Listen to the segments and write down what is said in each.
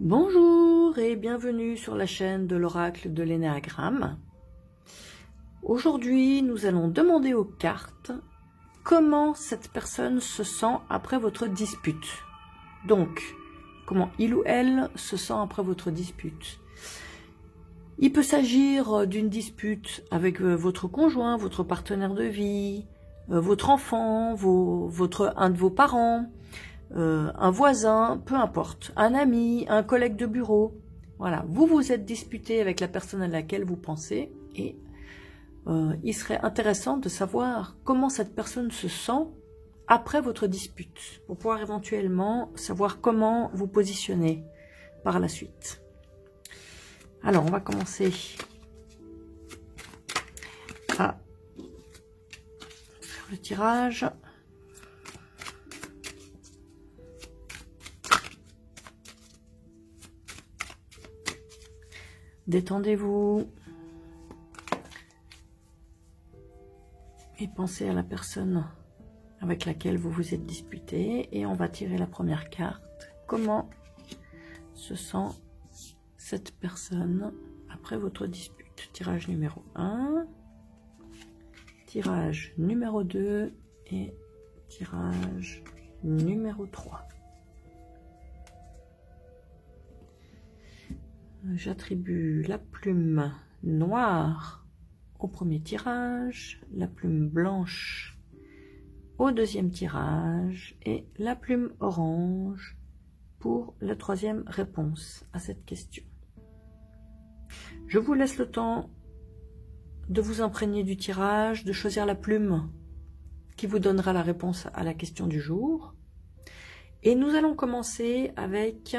Bonjour et bienvenue sur la chaîne de l'oracle de l'énéagramme. Aujourd'hui, nous allons demander aux cartes comment cette personne se sent après votre dispute. Donc, comment il ou elle se sent après votre dispute. Il peut s'agir d'une dispute avec votre conjoint, votre partenaire de vie, votre enfant, un de vos parents, un voisin, peu importe, un ami, un collègue de bureau. Voilà, vous vous êtes disputé avec la personne à laquelle vous pensez et il serait intéressant de savoir comment cette personne se sent après votre dispute pour pouvoir éventuellement savoir comment vous positionner par la suite. Alors, on va commencer à faire le tirage. Détendez-vous et pensez à la personne avec laquelle vous vous êtes disputé. Et on va tirer la première carte. Comment se sent cette personne après votre dispute? Tirage numéro 1, tirage numéro 2 et tirage numéro 3. J'attribue la plume noire au premier tirage, la plume blanche au deuxième tirage et la plume orange pour la troisième réponse à cette question. Je vous laisse le temps de vous imprégner du tirage, de choisir la plume qui vous donnera la réponse à la question du jour. Et nous allons commencer avec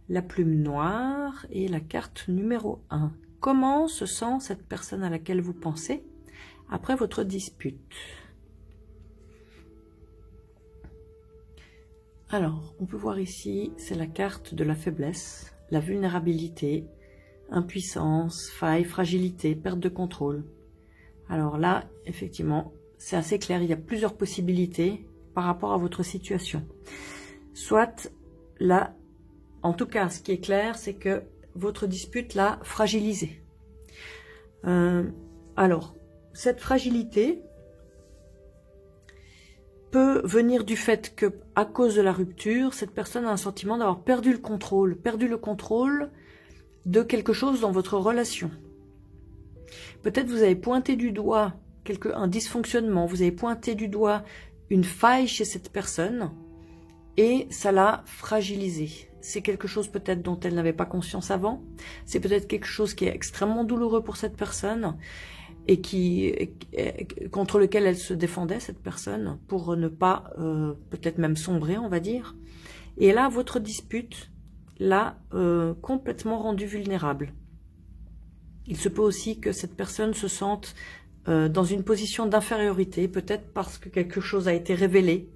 la plume noire et la carte numéro 1. Comment se sent cette personne à laquelle vous pensez après votre dispute? Alors, on peut voir ici, c'est la carte de la faiblesse, la vulnérabilité, impuissance, faille, fragilité, perte de contrôle. Alors là, effectivement, c'est assez clair, il y a plusieurs possibilités par rapport à votre situation. Soit là, en tout cas, ce qui est clair, c'est que votre dispute l'a fragilisé. Alors, cette fragilité peut venir du fait que, à cause de la rupture, cette personne a un sentiment d'avoir perdu le contrôle de quelque chose dans votre relation. Peut-être vous avez pointé du doigt un dysfonctionnement, vous avez pointé du doigt une faille chez cette personne et ça l'a fragilisée. C'est quelque chose peut-être dont elle n'avait pas conscience avant. C'est peut-être quelque chose qui est extrêmement douloureux pour cette personne et contre lequel elle se défendait, cette personne, pour ne pas peut-être même sombrer, on va dire. Et là, votre dispute l'a complètement rendue vulnérable. Il se peut aussi que cette personne se sente dans une position d'infériorité, peut-être parce que quelque chose a été révélé.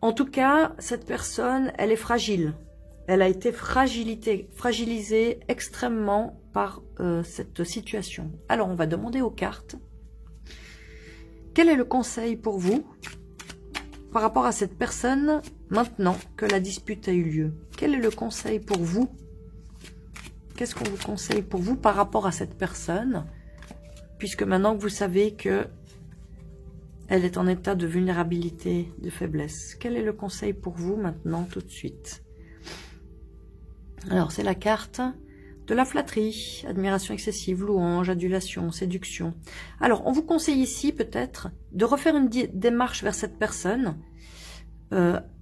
En tout cas, cette personne, elle est fragile. Elle a été fragilisée extrêmement par cette situation. Alors, on va demander aux cartes. Quel est le conseil pour vous par rapport à cette personne maintenant que la dispute a eu lieu? Quel est le conseil pour vous? Qu'est-ce qu'on vous conseille pour vous par rapport à cette personne? Puisque maintenant que vous savez que elle est en état de vulnérabilité, de faiblesse. Quel est le conseil pour vous maintenant, tout de suite? Alors, c'est la carte de la flatterie, admiration excessive, louange, adulation, séduction. Alors, on vous conseille ici peut-être de refaire une démarche vers cette personne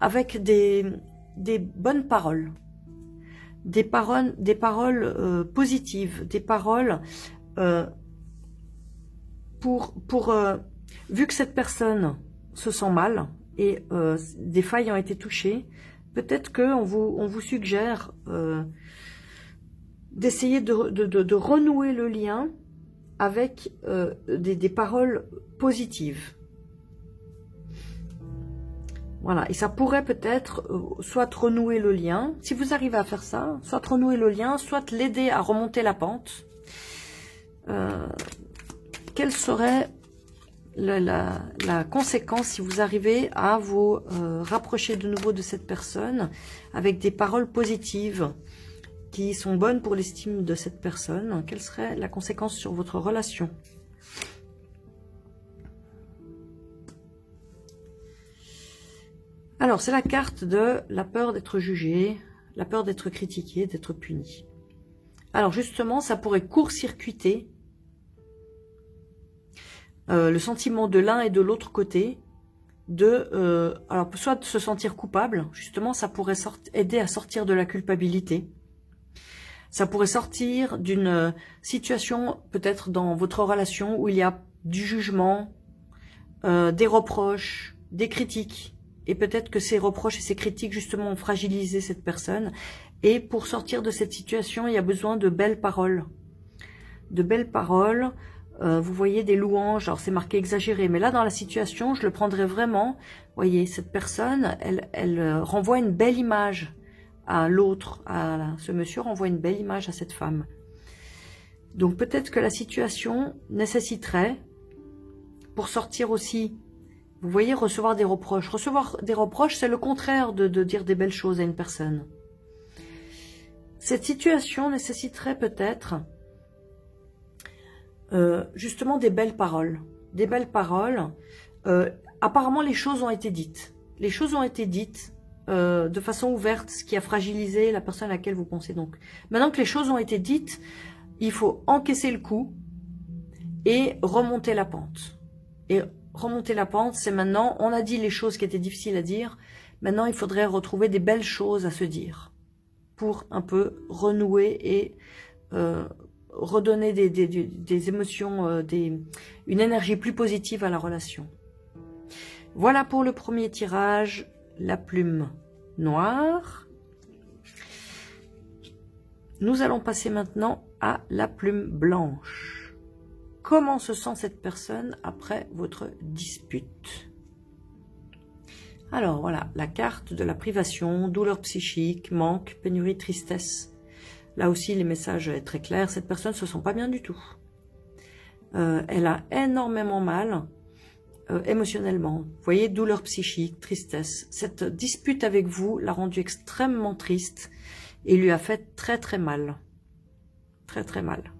avec des bonnes paroles. Des paroles positives, des paroles vu que cette personne se sent mal et des failles ont été touchées, peut-être qu'on vous suggère d'essayer de renouer le lien avec des paroles positives. Voilà, et ça pourrait peut-être soit renouer le lien, si vous arrivez à faire ça, soit renouer le lien, soit l'aider à remonter la pente. Quelle serait la conséquence si vous arrivez à vous rapprocher de nouveau de cette personne avec des paroles positives qui sont bonnes pour l'estime de cette personne? Quelle serait la conséquence sur votre relation? Alors, c'est la carte de la peur d'être jugé, la peur d'être critiqué, d'être puni. Alors, justement, ça pourrait court-circuiter le sentiment de l'un et de l'autre côté, alors soit de se sentir coupable, justement, ça pourrait aider à sortir de la culpabilité. Ça pourrait sortir d'une situation, peut-être dans votre relation, où il y a du jugement, des reproches, des critiques. Et peut-être que ces reproches et ces critiques, justement, ont fragilisé cette personne. Et pour sortir de cette situation, il y a besoin de belles paroles. De belles paroles, vous voyez des louanges, alors c'est marqué exagéré. Mais là, dans la situation, je le prendrais vraiment. Vous voyez, cette personne, elle renvoie une belle image à l'autre. Ce monsieur renvoie une belle image à cette femme. Donc peut-être que la situation nécessiterait, pour sortir aussi... Vous voyez, recevoir des reproches. Recevoir des reproches, c'est le contraire de dire des belles choses à une personne. Cette situation nécessiterait peut-être justement des belles paroles. Des belles paroles. Apparemment, les choses ont été dites. Les choses ont été dites de façon ouverte, ce qui a fragilisé la personne à laquelle vous pensez. Donc, maintenant que les choses ont été dites, il faut encaisser le coup et remonter la pente. Et remonter la pente, c'est maintenant, on a dit les choses qui étaient difficiles à dire, maintenant il faudrait retrouver des belles choses à se dire pour un peu renouer et redonner des émotions, une énergie plus positive à la relation. Voilà pour le premier tirage, la plume noire. Nous allons passer maintenant à la plume blanche. Comment se sent cette personne après votre dispute? Alors voilà, la carte de la privation, douleur psychique, manque, pénurie, tristesse. Là aussi, les messages sont très clairs. Cette personne ne se sent pas bien du tout. Elle a énormément mal émotionnellement. Vous voyez, douleur psychique, tristesse. Cette dispute avec vous l'a rendue extrêmement triste et lui a fait très très mal. Très très mal.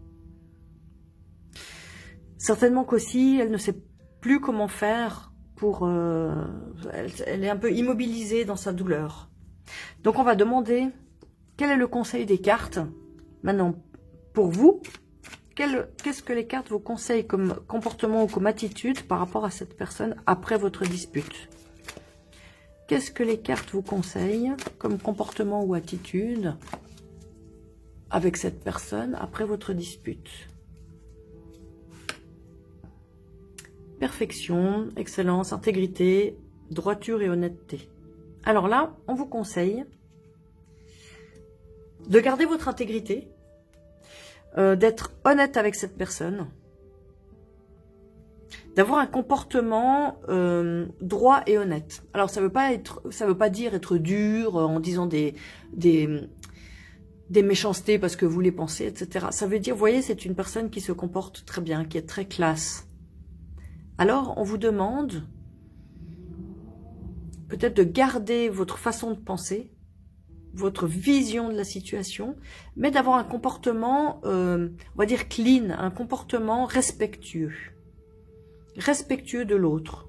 Certainement qu'aussi, elle ne sait plus comment faire pour... elle est un peu immobilisée dans sa douleur. Donc on va demander quel est le conseil des cartes. Maintenant, pour vous, qu'est-ce que les cartes vous conseillent comme comportement ou comme attitude par rapport à cette personne après votre dispute? Qu'est-ce que les cartes vous conseillent comme comportement ou attitude avec cette personne après votre dispute? Perfection, excellence, intégrité, droiture et honnêteté. Alors là, on vous conseille de garder votre intégrité, d'être honnête avec cette personne, d'avoir un comportement droit et honnête. Alors ça veut pas dire être dur en disant des méchancetés parce que vous les pensez, etc. Ça veut dire, vous voyez, c'est une personne qui se comporte très bien, qui est très classe. Alors, on vous demande peut-être de garder votre façon de penser, votre vision de la situation, mais d'avoir un comportement, on va dire clean, un comportement respectueux. Respectueux de l'autre.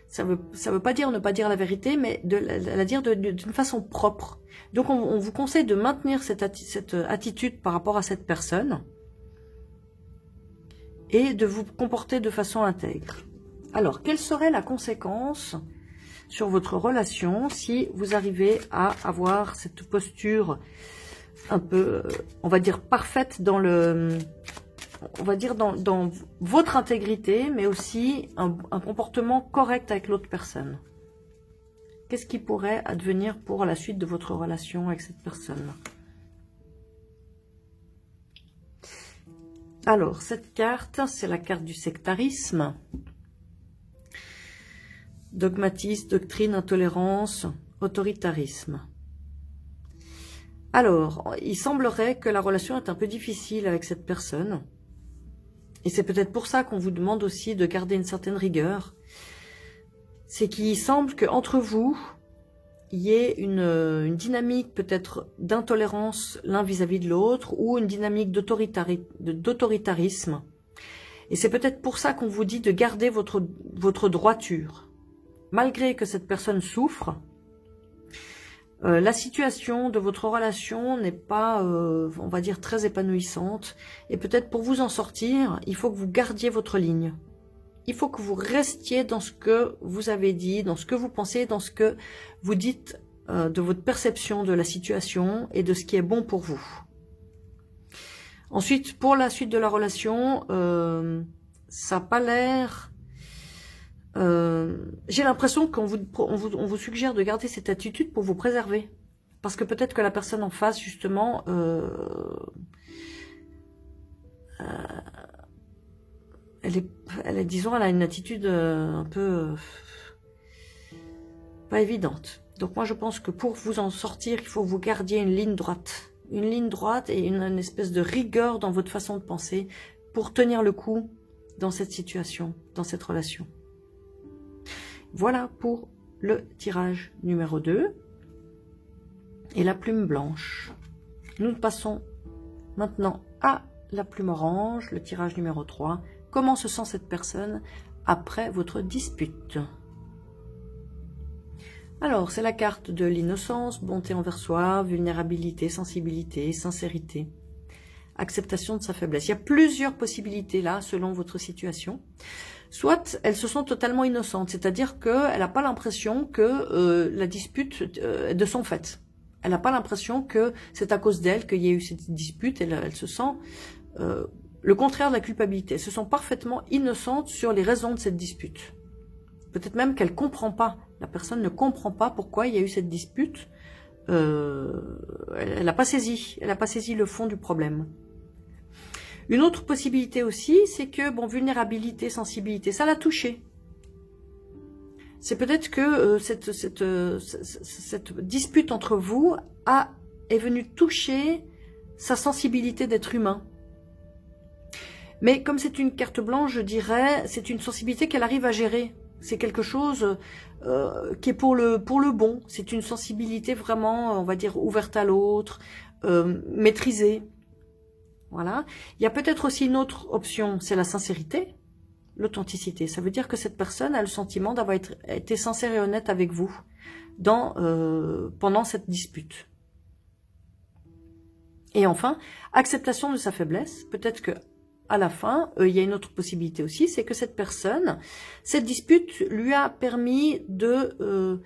Ça veut pas dire ne pas dire la vérité, mais la dire d'une façon propre. Donc, on vous conseille de maintenir cette attitude par rapport à cette personne, et de vous comporter de façon intègre. Alors, quelle serait la conséquence sur votre relation si vous arrivez à avoir cette posture un peu, on va dire, parfaite dans dans votre intégrité, mais aussi un comportement correct avec l'autre personne? Qu'est-ce qui pourrait advenir pour la suite de votre relation avec cette personne? Alors, cette carte, c'est la carte du sectarisme. Dogmatisme, doctrine, intolérance, autoritarisme. Alors, il semblerait que la relation est un peu difficile avec cette personne. Et c'est peut-être pour ça qu'on vous demande aussi de garder une certaine rigueur. C'est qu'il semble qu'entre vous, il y ait une dynamique peut-être d'intolérance l'un vis-à-vis de l'autre, ou une dynamique d'autoritarisme. Et c'est peut-être pour ça qu'on vous dit de garder votre droiture. Malgré que cette personne souffre, la situation de votre relation n'est pas, on va dire, très épanouissante. Et peut-être pour vous en sortir, il faut que vous gardiez votre ligne. Il faut que vous restiez dans ce que vous avez dit, dans ce que vous pensez, dans ce que vous dites de votre perception de la situation et de ce qui est bon pour vous. Ensuite, pour la suite de la relation, ça n'a pas l'air... j'ai l'impression qu'on vous suggère de garder cette attitude pour vous préserver. Parce que peut-être que la personne en face, justement, disons, elle a une attitude un peu pas évidente. Donc moi, je pense que pour vous en sortir, il faut que vous gardiez une ligne droite. Une ligne droite et une espèce de rigueur dans votre façon de penser pour tenir le coup dans cette situation, dans cette relation. Voilà pour le tirage numéro 2 et la plume blanche. Nous passons maintenant à la plume orange, le tirage numéro 3. Comment se sent cette personne après votre dispute? Alors, c'est la carte de l'innocence, bonté envers soi, vulnérabilité, sensibilité, sincérité, acceptation de sa faiblesse. Il y a plusieurs possibilités là, selon votre situation. Soit elles se sont totalement innocentes, c'est-à-dire qu'elle n'a pas l'impression que la dispute est de son fait. Elle n'a pas l'impression que c'est à cause d'elle qu'il y a eu cette dispute. Elle se sent le contraire de la culpabilité. Elles se sent parfaitement innocentes sur les raisons de cette dispute. Peut-être même qu'elle ne comprend pas. La personne ne comprend pas pourquoi il y a eu cette dispute. Elle n'a pas saisi. Elle n'a pas saisi le fond du problème. Une autre possibilité aussi, c'est que, bon, vulnérabilité, sensibilité, ça l'a touché. C'est peut-être que cette dispute entre vous est venue toucher sa sensibilité d'être humain. Mais comme c'est une carte blanche, je dirais, c'est une sensibilité qu'elle arrive à gérer. C'est quelque chose qui est pour le bon. C'est une sensibilité vraiment, on va dire, ouverte à l'autre, maîtrisée. Voilà. Il y a peut-être aussi une autre option, c'est la sincérité, l'authenticité. Ça veut dire que cette personne a le sentiment d'avoir été sincère et honnête avec vous pendant cette dispute. Et enfin, acceptation de sa faiblesse. Peut-être que à la fin, il y a une autre possibilité aussi, c'est que cette personne, cette dispute lui a permis de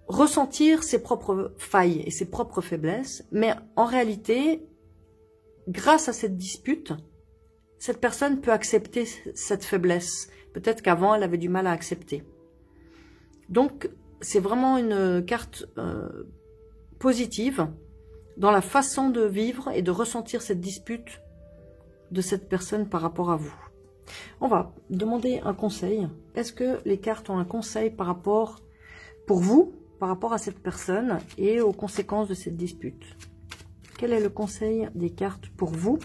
ressentir ses propres failles et ses propres faiblesses, mais en réalité, grâce à cette dispute, cette personne peut accepter cette faiblesse. Peut-être qu'avant, elle avait du mal à accepter. Donc, c'est vraiment une carte positive dans la façon de vivre et de ressentir cette dispute de cette personne par rapport à vous. On va demander un conseil. Est-ce que les cartes ont un conseil par rapport, pour vous, par rapport à cette personne et aux conséquences de cette dispute? Quel est le conseil des cartes pour vous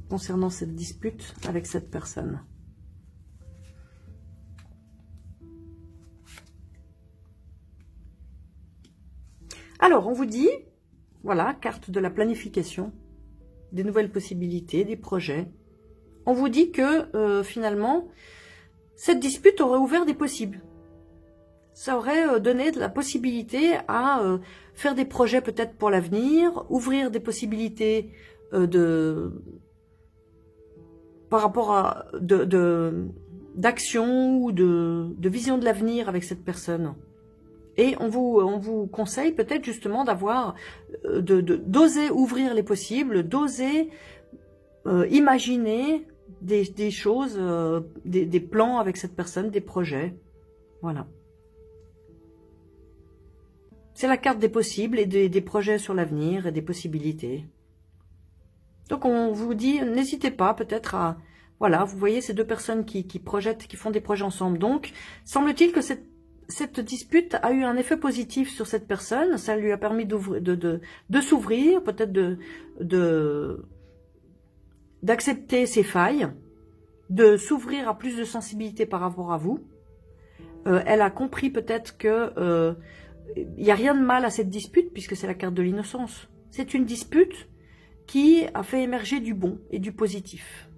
concernant cette dispute avec cette personne? Alors, on vous dit, voilà, carte de la planification, des nouvelles possibilités, des projets. On vous dit que, finalement, cette dispute aurait ouvert des possibles. Ça aurait donné de la possibilité à faire des projets peut-être pour l'avenir, ouvrir des possibilités par rapport à d'action ou de vision de l'avenir avec cette personne. Et on vous conseille peut-être justement d'avoir, d'oser ouvrir les possibles, d'oser imaginer des choses, des plans avec cette personne, des projets. Voilà. C'est la carte des possibles et des projets sur l'avenir et des possibilités. Donc on vous dit, n'hésitez pas peut-être à... Voilà, vous voyez ces deux personnes qui projettent, qui font des projets ensemble. Donc, semble-t-il que cette dispute a eu un effet positif sur cette personne. Ça lui a permis de s'ouvrir, peut-être d'accepter ses failles, de s'ouvrir à plus de sensibilité par rapport à vous. Elle a compris peut-être que il n'y a rien de mal à cette dispute, puisque c'est la carte de l'innocence. C'est une dispute qui a fait émerger du bon et du positif.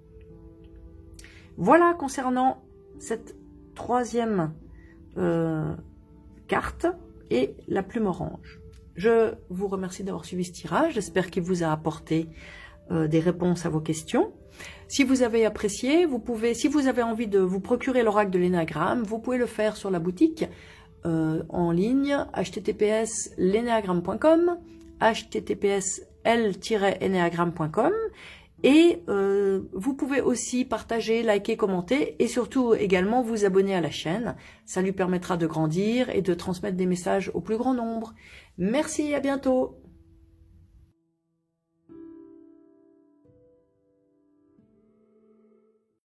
Voilà concernant cette troisième carte et la plume orange. Je vous remercie d'avoir suivi ce tirage. J'espère qu'il vous a apporté des réponses à vos questions. Si vous avez apprécié, vous pouvez, si vous avez envie de vous procurer l'oracle de l'énéagramme, vous pouvez le faire sur la boutique en ligne, https://leneagramme.com, https://l-eneagramme.com, et vous pouvez aussi partager, liker, commenter et surtout également vous abonner à la chaîne. Ça lui permettra de grandir et de transmettre des messages au plus grand nombre. Merci, à bientôt.